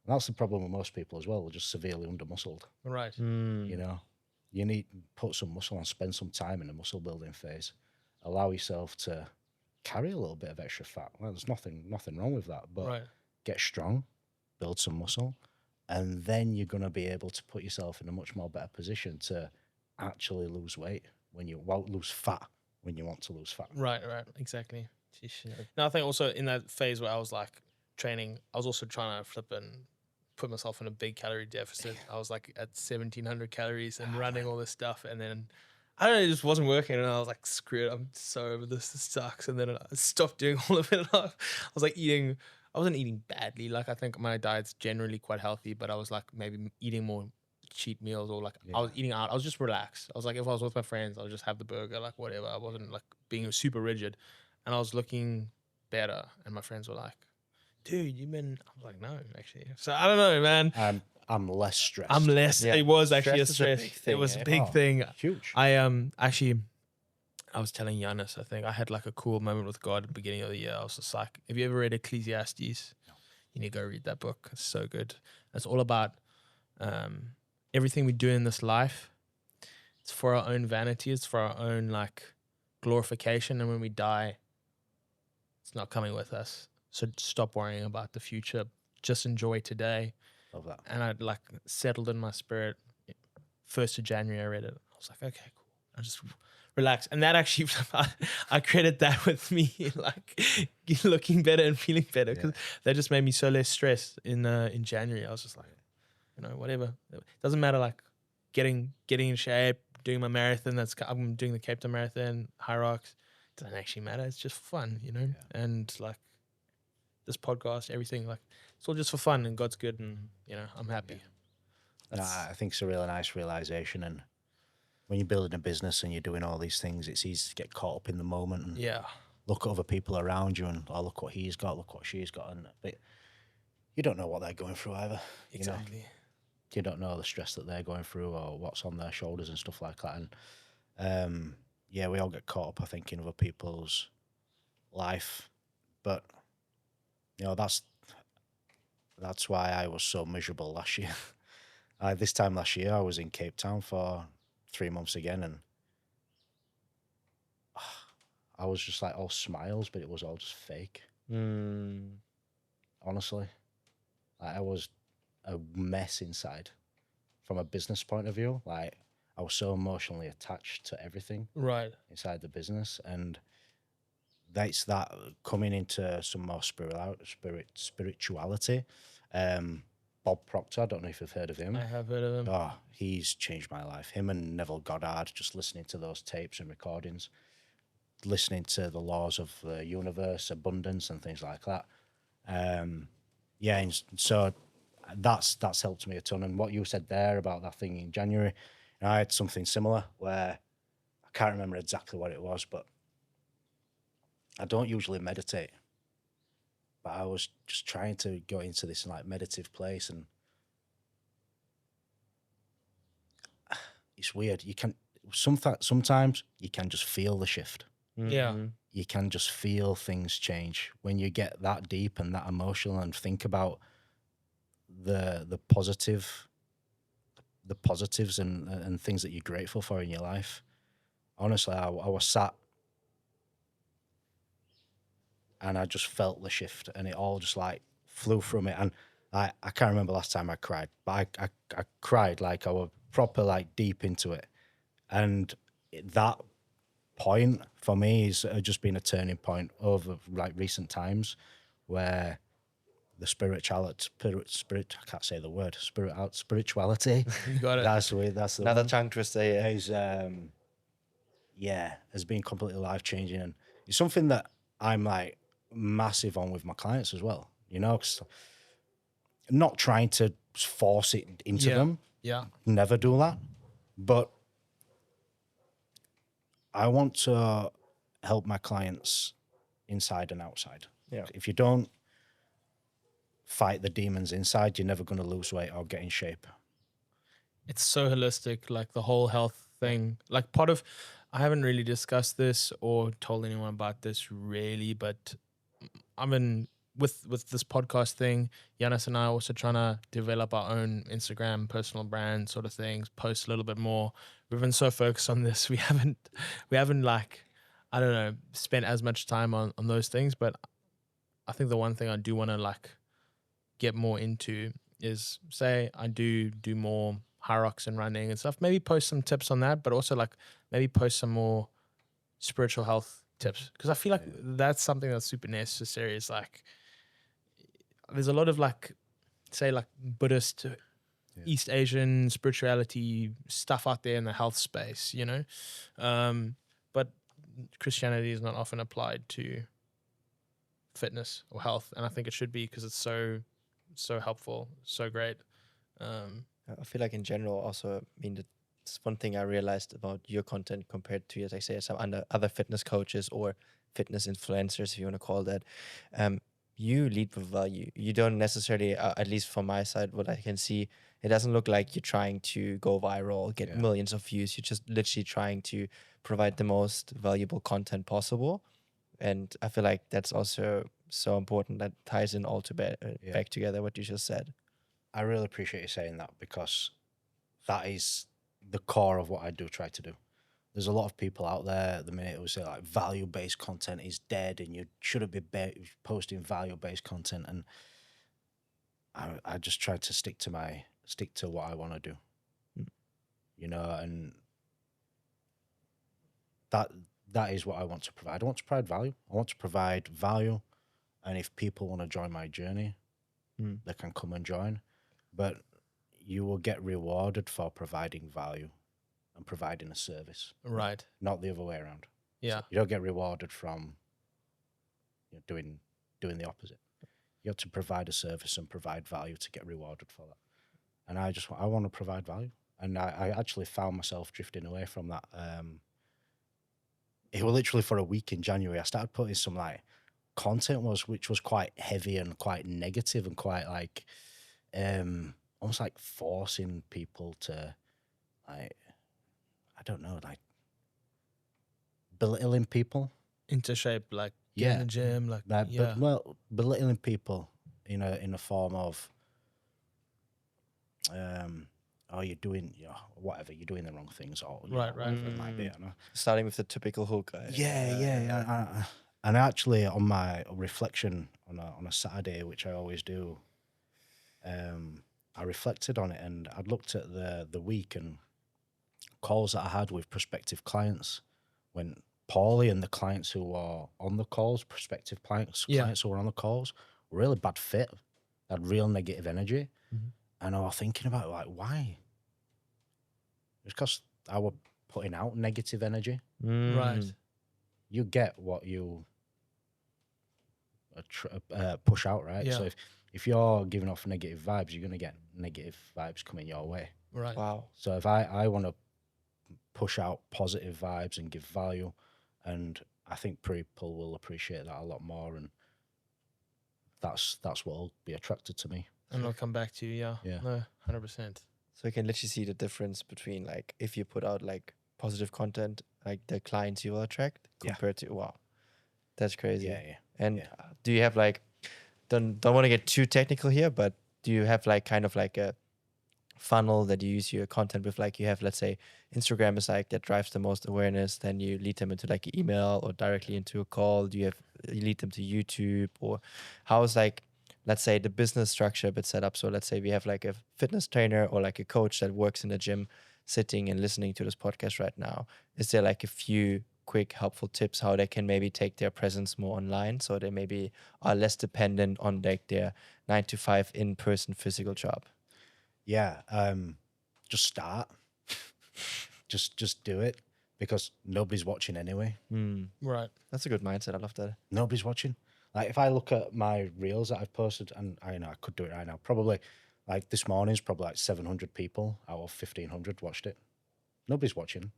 And that's the problem with most people as well. They're just severely under-muscled. Right. You know, you need to put some muscle on, spend some time in the muscle building phase. Allow yourself to carry a little bit of extra fat. Well, there's nothing wrong with that, but get strong, build some muscle, and then you're going to be able to put yourself in a much more better position to actually lose weight lose fat when you want to lose fat. Right. Exactly. Now, I think also in that phase where I was like training, I was also trying to flip and put myself in a big calorie deficit. I was like at 1,700 calories and running all this stuff. And then I don't know, it just wasn't working. And I was like, screw it, I'm so over this. This sucks. And then I stopped doing all of it. I was like I wasn't eating badly. Like I think my diet's generally quite healthy, but I was like maybe eating more cheat meals or like I was eating out. I was just relaxed. I was like, if I was with my friends, I'll just have the burger, like whatever. I wasn't like being super rigid. And I was looking better. And my friends were like, dude, I was like, no, actually. So I don't know, man. I'm less stressed. I'm less. Yeah. It was actually Stress a stress. is a big thing, It was a big thing. Huge. I was telling Giannis, I think I had like a cool moment with God at the beginning of the year. I was just like, have you ever read Ecclesiastes? No. You need to go read that book. It's so good. It's all about everything we do in this life. It's for our own vanity. It's for our own like glorification. And when we die, it's not coming with us. So stop worrying about the future. Just enjoy today. Love that. And I'd like settled in my spirit. 1st of January, I read it. I was like, okay, cool. I just relax. And that actually, I credit that with me like looking better and feeling better because that just made me so less stressed in January. I was just like, you know, whatever. It doesn't matter like getting in shape, doing my marathon. I'm doing the Cape Town Marathon, High Rocks. It doesn't actually matter. It's just fun, you know? And like, this podcast, everything. Like, it's all just for fun, and God's good, and I'm happy. No, I think it's a really nice realization. And when you're building a business and you're doing all these things, it's easy to get caught up in the moment and look at other people around you and, oh, look what he's got, look what she's got. But you don't know what they're going through either. Exactly. You don't know the stress that they're going through or what's on their shoulders and stuff like that. And we all get caught up, I think, in other people's life. But that's why I was so miserable last year. This time last year, I was in Cape Town for 3 months again, and I was just like all smiles, but it was all just fake. Honestly, I was a mess inside from a business point of view. Like, I was so emotionally attached to everything inside the business, and that's that coming into some more spirituality. Bob Proctor, I don't know if you've heard of him. I have heard of him. Oh, he's changed my life. Him and Neville Goddard, just listening to those tapes and recordings, listening to the laws of the universe, abundance and things like that. And so that's helped me a ton. And what you said there about that thing in January, I had something similar where I can't remember exactly what it was, but I don't usually meditate. But I was just trying to go into this like meditative place, and it's weird. You can sometimes you can just feel the shift. Yeah. You can just feel things change when you get that deep and that emotional and think about the positives and things that you're grateful for in your life. Honestly, I was sat and I just felt the shift, and it all just like flew through me. And I can't remember last time I cried, but I cried like I was proper like deep into it. And that point for me has just been a turning point over like recent times where the spirituality, I can't say the word, spirituality. You got it. That's the Another one. tongue twister here. Is has been completely life changing, and it's something that I'm like massive on with my clients as well. 'Cause not trying to force it into them. Yeah. Never do that, but I want to help my clients inside and outside. Yeah. If you don't fight the demons inside, you're never going to lose weight or get in shape. It's so holistic, like the whole health thing. Like I haven't really discussed this or told anyone about this really, but I've been with this podcast thing, Giannis and I are also trying to develop our own Instagram personal brand sort of things, post a little bit more. We've been so focused on this. We haven't like, I don't know, spent as much time on those things. But I think the one thing I do want to like get more into is, say I do more high rocks and running and stuff, maybe post some tips on that, but also like maybe post some more spiritual health tips, because I feel like that's something that's super necessary. Is like there's a lot of like, say like Buddhist, East Asian spirituality stuff out there in the health space, but Christianity is not often applied to fitness or health, and I think it should be, because it's so helpful, so great. I feel like in general also, I mean, that's one thing I realized about your content compared to, as I say, some other fitness coaches or fitness influencers, if you want to call that. You lead with value. You don't necessarily, at least from my side, what I can see, it doesn't look like you're trying to go viral, get millions of views. You're just literally trying to provide the most valuable content possible. And I feel like that's also so important. That ties in all back together what you just said. I really appreciate you saying that, because that is the core of what I do try to do. There's a lot of people out there at the minute who say like value-based content is dead and you shouldn't be posting value-based content, and I just try to stick to what I want to do, and that is what I want to provide. I want to provide value. I want to provide value, and if people want to join my journey, they can come and join. But you will get rewarded for providing value and providing a service. Right. Not the other way around. Yeah. So you don't get rewarded from doing the opposite. You have to provide a service and provide value to get rewarded for that. And I want to provide value. And I actually found myself drifting away from that. It was literally for a week in January. I started putting some like content which was quite heavy and quite negative and quite like almost like forcing people to like, I don't know, like belittling people. Into shape, like get in the gym, like But belittling people in a form of oh, you're doing whatever, you're doing the wrong things, or whatever it might be. You know? Starting with the typical hook. And actually, on my reflection on a Saturday, which I always do, I reflected on it and I looked at the week and calls that I had with prospective clients went poorly, and the clients who were on the calls, prospective clients who were on the calls, were really bad fit, had real negative energy. And I was thinking about like, why? It's because I was putting out negative energy. Right. You get what you push out, right? Yeah. So if you're giving off negative vibes, you're going to get negative vibes coming your way. Right. Wow. So if I want to push out positive vibes and give value, and I think people will appreciate that a lot more, and that's what will be attracted to me. And they'll come back to you. Yeah. No, 100%. So you can literally see the difference between like if you put out like positive content, like the clients you will attract compared to wow, that's crazy. Yeah. And do you have like, don't want to get too technical here, but do you have like kind of like a funnel that you use your content with? Like you have, let's say Instagram is like that drives the most awareness, then you lead them into like an email or directly into a call. Do you lead them to YouTube, or how is like, let's say the business structure a bit set up? So let's say we have like a fitness trainer or like a coach that works in the gym sitting and listening to this podcast right now. Is there like a few quick helpful tips how they can maybe take their presence more online, so they maybe are less dependent on like their 9-to-5 in-person physical job? Yeah. Just start. just do it, because nobody's watching anyway. Right. That's a good mindset. I love that. Nobody's watching. Like if I look at my reels that I've posted, and I know I could do it right now, probably like this morning's probably like 700 people out of 1,500 watched it. Nobody's watching,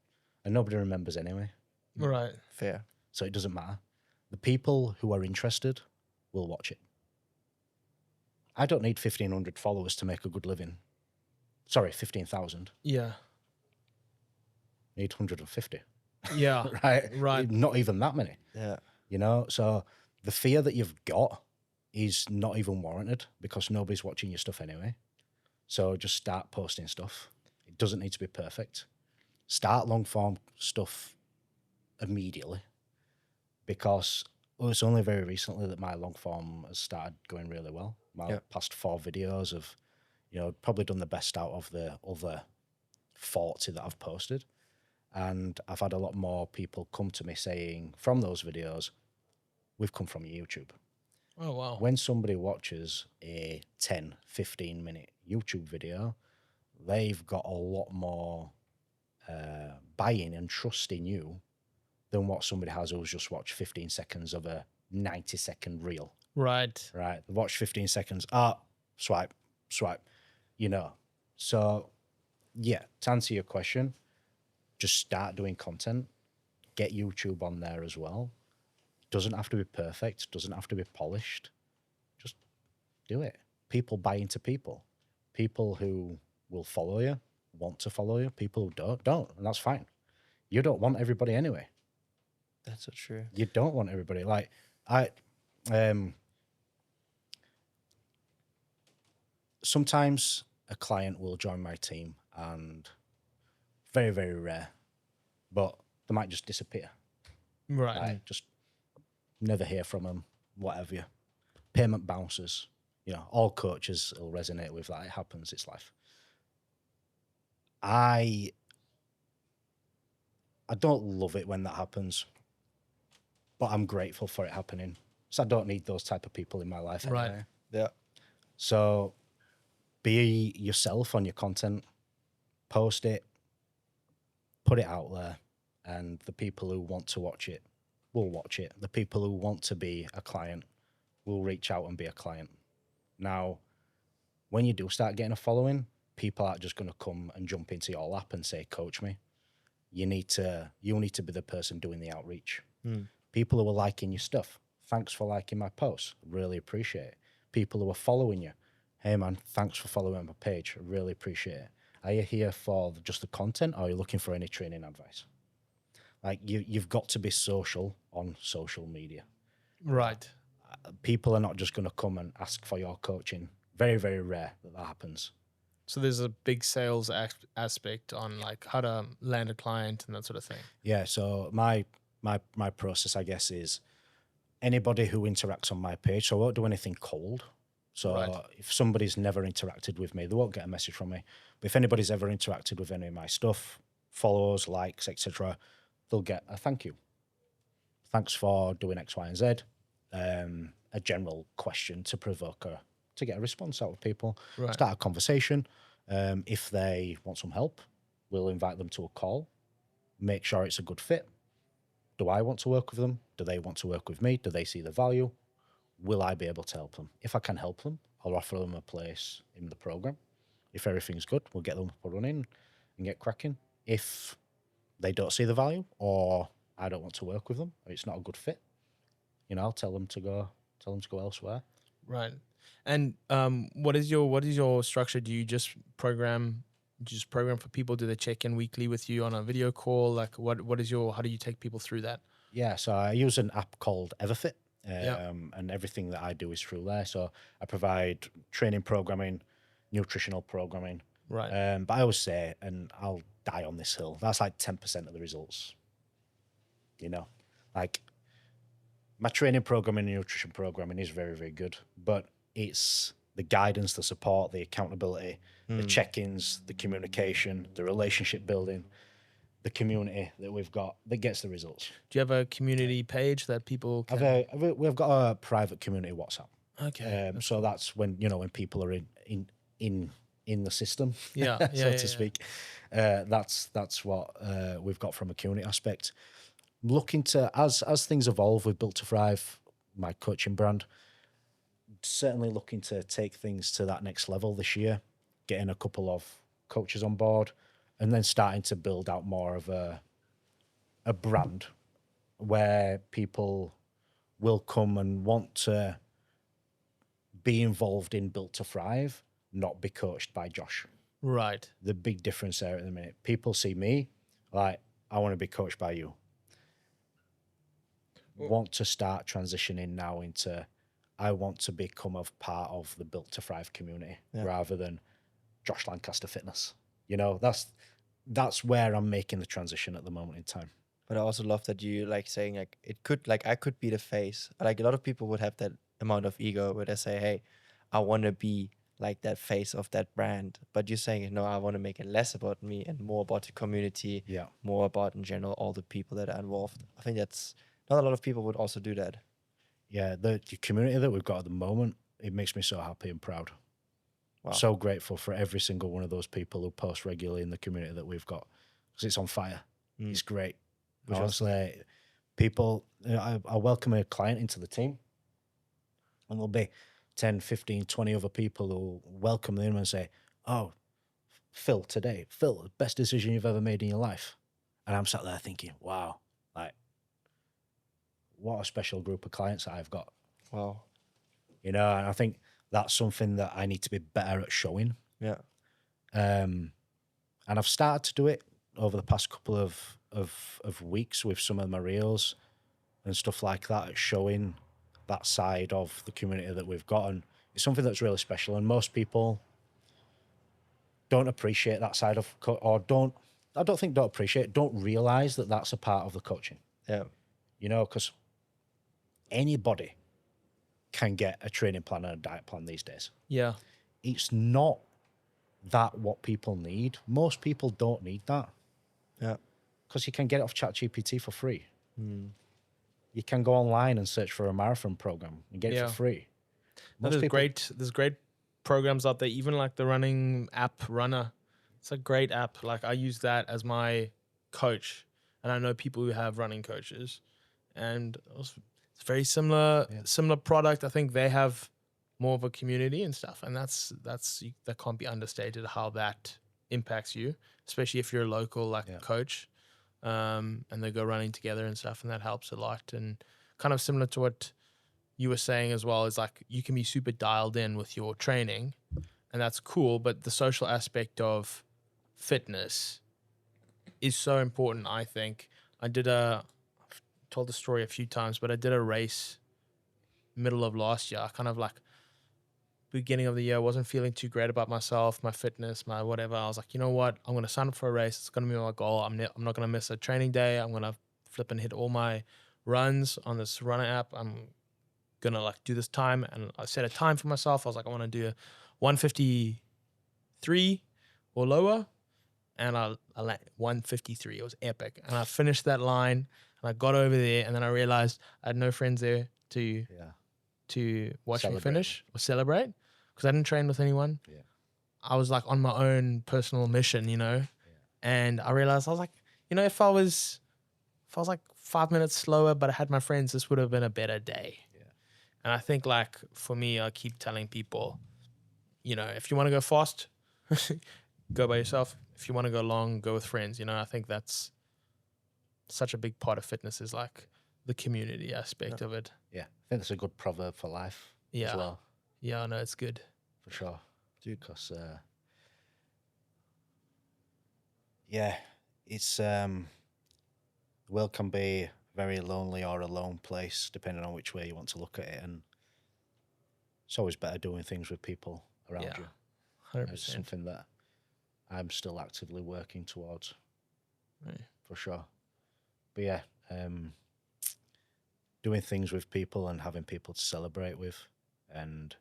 and nobody remembers anyway. Right. Fair. So it doesn't matter. The people who are interested will watch it. I don't need 1,500 followers to make a good living. Sorry, 15,000. Yeah. I need 150. Yeah. Right. Not even that many. Yeah. You know, so the fear that you've got is not even warranted, because nobody's watching your stuff anyway. So just start posting stuff. It doesn't need to be perfect. Start long form stuff immediately, because it's only very recently that my long form has started going really well. My past 4 videos have, probably done the best out of the other 40 that I've posted. And I've had a lot more people come to me saying from those videos, we've come from YouTube. Oh, wow. When somebody watches a 10, 15 minute YouTube video, they've got a lot more buy-in and trust in you than what somebody has who's just watched 15 seconds of a 90-second reel. Right. Right. They watch 15 seconds. Swipe. So, yeah, to answer your question, just start doing content. Get YouTube on there as well. Doesn't have to be perfect. Doesn't have to be polished. Just do it. People buy into people. People who will follow you, want to follow you. People who don't. And that's fine. You don't want everybody anyway. That's so true. You don't want everybody. Like, sometimes a client will join my team, and very, very rare, but they might just disappear. Right. Like, just never hear from them, whatever. Payment bounces. All coaches will resonate with that. It happens. It's life. I don't love it when that happens, but I'm grateful for it happening. So I don't need those type of people in my life anyway. Right. Yeah. So be yourself on your content, post it, put it out there, and the people who want to watch it will watch it. The people who want to be a client will reach out and be a client. Now, when you do start getting a following, people aren't just going to come and jump into your lap and say, coach me. You need to be the person doing the outreach. People who are liking your stuff, thanks for liking my posts, really appreciate it. People who are following you, hey man, thanks for following my page, I really appreciate it. Are you here for just the content, or are you looking for any training advice? Like, you've got to be social on social media. Right. People are not just going to come and ask for your coaching. Very, very rare that happens. So there's a big sales aspect on like how to land a client and that sort of thing. Yeah. So my process, I guess, is anybody who interacts on my page. So I won't do anything cold. So Right. if somebody's never interacted with me, they won't get a message from me. But if anybody's ever interacted with any of my stuff, follows, likes, etc., they'll get a thank you. Thanks for doing X, Y, and Z. A general question to provoke to get a response out of people. Right. Start a conversation. If they want some help, we'll invite them to a call. Make sure it's a good fit. Do I want to work with them? Do they want to work with me? Do they see the value? Will I be able to help them? If I can help them, I'll offer them a place in the program. If everything's good, we'll get them up and running and get cracking. If they don't see the value, or I don't want to work with them, or it's not a good fit, I'll tell them to go elsewhere. Right. And what is your structure? Do you just program for people? Do they check in weekly with you on a video call? Like how do you take people through that? Yeah, so I use an app called Everfit, and everything that I do is through there. So I provide training programming, nutritional programming. Right. But I always say, and I'll die on this hill, that's like 10% of the results. Like my training programming and nutrition programming is very, very good, but it's the guidance, the support, the accountability, the check-ins, the communication, the relationship building, the community that we've got that gets the results. Do you have a community page that people can? We've got a private community WhatsApp. Okay. So that's when when people are in the system, Yeah, so to speak. That's what we've got from a community aspect. Looking to as things evolve with Built to Thrive, my coaching brand, certainly looking to take things to that next level this year, getting a couple of coaches on board, and then starting to build out more of a brand where people will come and want to be involved in Built to Thrive, not be coached by Josh. Right. The big difference there at the minute, people see me like, I want to be coached by you. Want to start transitioning now into, I want to become a part of the Built to Thrive community rather than Josh Lancaster Fitness. That's where I'm making the transition at the moment in time. But I also love that you like saying like I could be the face. Like a lot of people would have that amount of ego where they say, hey, I want to be like that face of that brand. But you're saying, no, I want to make it less about me and more about the community, more about in general all the people that are involved. I think that's not a lot of people would also do that. Yeah, the community that we've got at the moment, it makes me so happy and proud. Wow. So grateful for every single one of those people who post regularly in the community that we've got, because it's on fire. It's great. Honestly, people, I welcome a client into the team, and there'll be 10, 15, 20 other people who welcome them and say, oh, Phil, the best decision you've ever made in your life. And I'm sat there thinking, wow, like, what a special group of clients that I've got. Wow. And I think that's something that I need to be better at showing. Yeah. And I've started to do it over the past couple of weeks with some of my reels and stuff like that, showing that side of the community that we've got. And it's something that's really special. And most people don't appreciate that side of, don't realize that that's a part of the coaching. Yeah. Because anybody can get a training plan and a diet plan these days. Yeah. It's not that what people need. Most people don't need that. Yeah. Because you can get it off ChatGPT for free. You can go online and search for a marathon program and get it for free. There's great programs out there, even like the running app Runner. It's a great app. Like I use that as my coach, and I know people who have running coaches, and it's very similar product. I think they have more of a community and stuff. And that can't be understated how that impacts you, especially if you're a local coach, and they go running together and stuff, and that helps a lot. And kind of similar to what you were saying as well, is like you can be super dialed in with your training, and that's cool, but the social aspect of fitness is so important. I think I've told the story a few times, but I did a race middle of last year. I kind of like beginning of the year wasn't feeling too great about myself, my fitness, my whatever. I was like, you know what, I'm going to sign up for a race. It's going to be my goal. I'm not going to miss a training day. I'm going to flip and hit all my runs on this runner app. I'm going to like do this time. And I set a time for myself. I was like, I want to do 153 or lower. And I 153. It was epic. And I finished that line and I got over there, and then I realized I had no friends there to watch me finish or celebrate, because I didn't train with anyone. Yeah. I was like on my own personal mission, and I realized I was like, if I was like 5 minutes slower, but I had my friends, this would have been a better day. Yeah. And I think like for me, I keep telling people, if you want to go fast, go by yourself. If you want to go long, go with friends. I think that's such a big part of fitness, is like the community aspect of it. Yeah, I think that's a good proverb for life as well. Yeah, I know, it's good. For sure. Dude. Because, it's, the world can be a very lonely or a lone place, depending on which way you want to look at it. And it's always better doing things with people around you. 100%. It's something that I'm still actively working towards. Right. For sure. But yeah, doing things with people and having people to celebrate with, and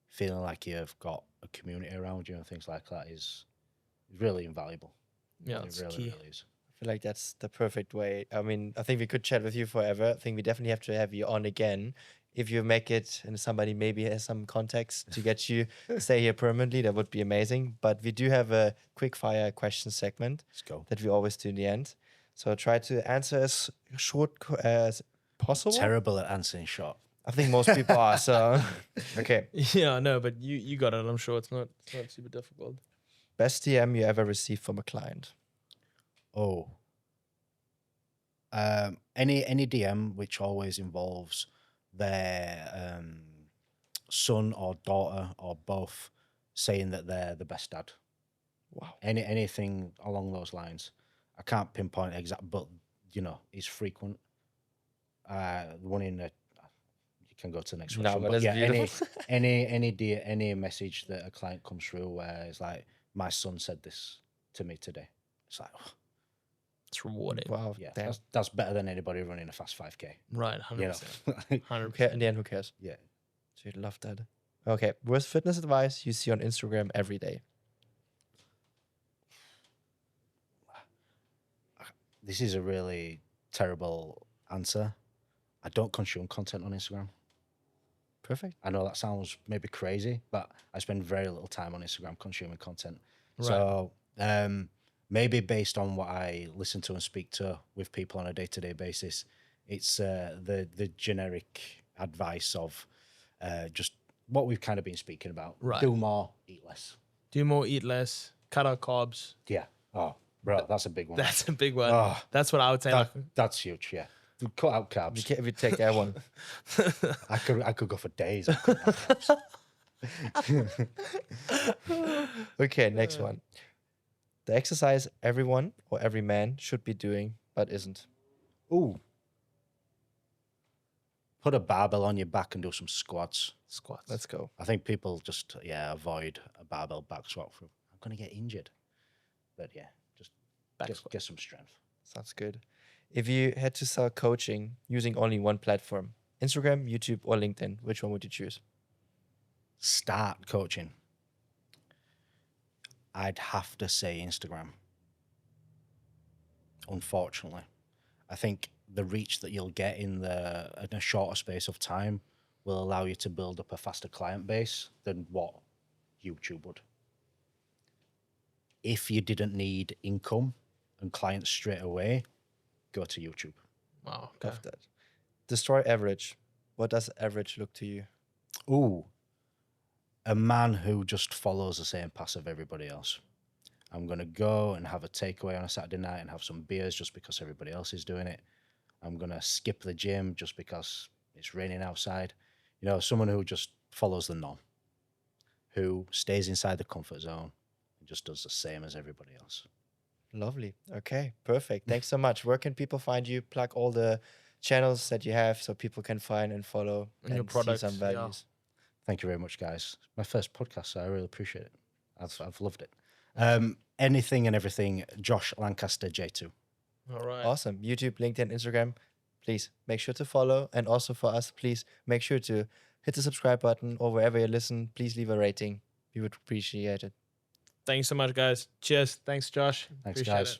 feeling like you've got a community around you and things like that is really invaluable. Yeah, it it's really, key. really is. I feel like that's the perfect way. I mean, I think we could chat with you forever. I think we definitely have to have you on again. If you make it and somebody maybe has some context to get you stay here permanently, that would be amazing. But we do have a quick fire question segment Let's go. that we always do in the end. So try to answer as short as possible. Terrible at answering short. I think most people are. So okay. Yeah, no, but you got it. I'm sure it's not super difficult. Best DM you ever received from a client? Oh. Any DM which always involves their son or daughter or both saying that they're the best dad. Wow. Anything along those lines. I can't pinpoint exact, but it's frequent. The one in the, you can go to the next question. But But yeah, beautiful. any message that a client comes through where it's like, my son said this to me today. It's like, oh, It's rewarding. Wow. yeah, Damn. that's better than anybody running a fast 5K. Right, 100%. You know? 100%. Okay, in the end, who cares? Yeah. So you'd love that. Okay. Worst fitness advice you see on Instagram every day? This is a really terrible answer. I don't consume content on Instagram. Perfect. I know that sounds maybe crazy, but I spend very little time on Instagram consuming content. Right. So maybe based on what I listen to and speak to with people on a day-to-day basis, it's the generic advice of just what we've kind of been speaking about. Right. Do more, eat less. Do more, eat less, cut out carbs. Yeah. Oh, bro, that's a big one. That's a big one. Oh, That's what I would say. that's huge, yeah. Cut out carbs. If you take that one. I could go for days. on cutting out carbs. Okay, next one. The exercise everyone or every man should be doing but isn't. Ooh. Put a barbell on your back and do some squats. Squats. Let's go. I think people just, avoid a barbell back squat. I'm going to get injured. But yeah, just Back get, squat. get some strength. Sounds good. If you had to sell coaching using only one platform, Instagram, YouTube, or LinkedIn, which one would you choose? Start coaching. I'd have to say Instagram. Unfortunately. I think the reach that you'll get in a shorter space of time will allow you to build up a faster client base than what YouTube would. If you didn't need income and clients straight away, go to YouTube. Wow. Okay. Love that. Destroy average. What does average look to you? Ooh. a man who just follows the same path of everybody else. I'm going to go and have a takeaway on a Saturday night and have some beers just because everybody else is doing it. I'm going to skip the gym just because it's raining outside. You know, someone who just follows the norm, who stays inside the comfort zone and just does the same as everybody else. Lovely. Okay, perfect. Thanks so much. Where can people find you? Plug all the channels that you have so people can find and follow And your see products, some yeah. values. Thank you very much, guys. My first podcast, so I really appreciate it. I've loved it. Anything and everything, Josh Lancaster J2. All right. Awesome. YouTube, LinkedIn, Instagram. Please make sure to follow. And also for us, please make sure to hit the subscribe button, or wherever you listen, please leave a rating. We would appreciate it. Thanks so much, guys. Cheers. Thanks, Josh. Thanks, Appreciate guys. it.